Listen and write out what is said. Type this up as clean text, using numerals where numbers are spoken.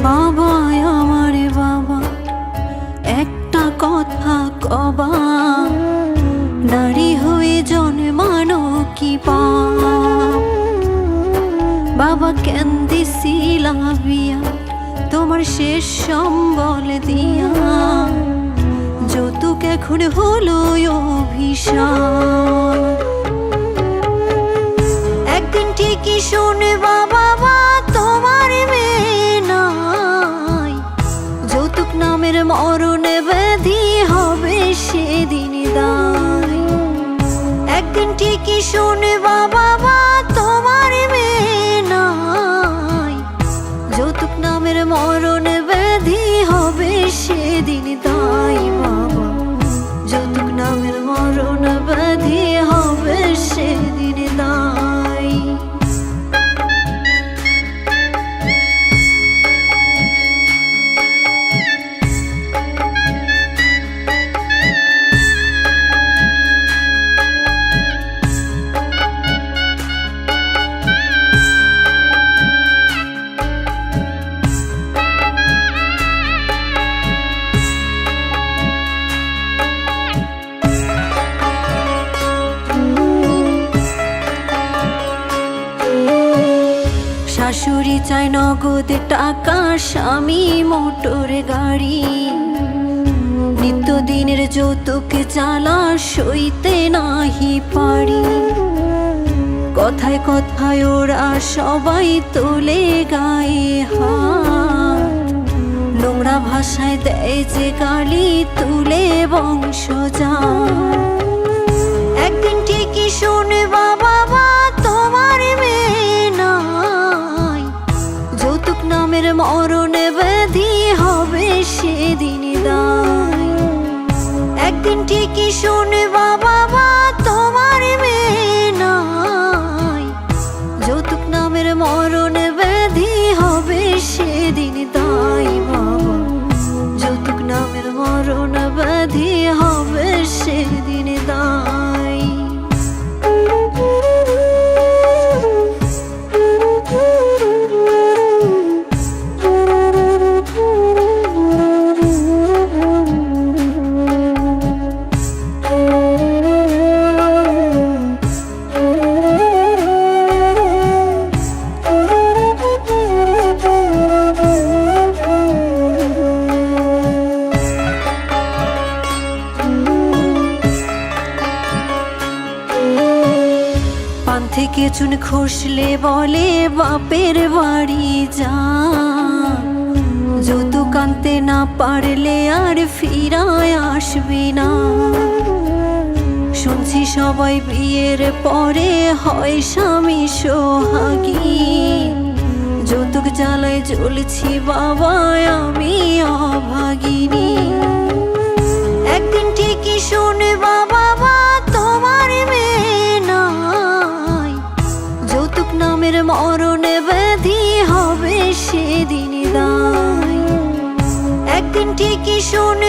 বাবা আমার বাবা, একটা কথা কবা, নারী হয়ে জন্মানো কি পাপ? বাবা কেন দিছিলা বিয়া তোমার শেষ সম্বল দিয়া, যৌতুক এখন হলো অভিশাপ। একদিন ঠিকই শুনবা বাবা তোমার মেয়ে নাই, যৌতুক নামের মরণ ব্যাধি হবে সেদিন দায়। একদিন ঠিকই শুনবা বাবা তোমার মেয়ে নাই, যৌতুক নামের মরণ ব্যাধি হবে সেদিন দায়। বাবা যৌতুক নামের মরণ ব্যাধি হবে সেদিন দায়। শাশুড়ি চাই নগদ টাকা, স্বামী মোটর গাড়ি, নিত্যদিনের যৌতুক জ্বালা সইতে নাহি পারি। কথায় কথায় ওরা সবাই তোলে গায়ে হাত, নোংরা ভাষায় দেয় যে গালি তুলে বংশজাত। একদিন ঠিকই শুনবা বাবা তোমার মেয়ে নাই, যৌতুক নামের মরণ ব্যাধি হবে সেদিন দায়। একদিন ঠিকই শুনবা বাবা তোমার মেয়ে নাই, যৌতুক নামের মরণ ব্যাধি হবে সেদিন দায়। বাবা যৌতুক নামের মরণ ব্যাধি হবে সেদিন দায়। পান থেকে চুন খসলে বলে বাপের বাড়ি যা, যৌতুক আনতে না পারলে আর ফিরায় আসবি না। শুনছি সবাই বিয়ের পরে হয় স্বামী সোহাগী, যৌতুক জ্বালায় জ্বলছি বাবা আমি অভাগিনী। একদিন ঠিকই শুনবা বাবা তোমার মেয়ে নাই, যৌতুক নামের মরণ ব্যাধি হবে সেদিন দায়। একদিন ঠিকই শুন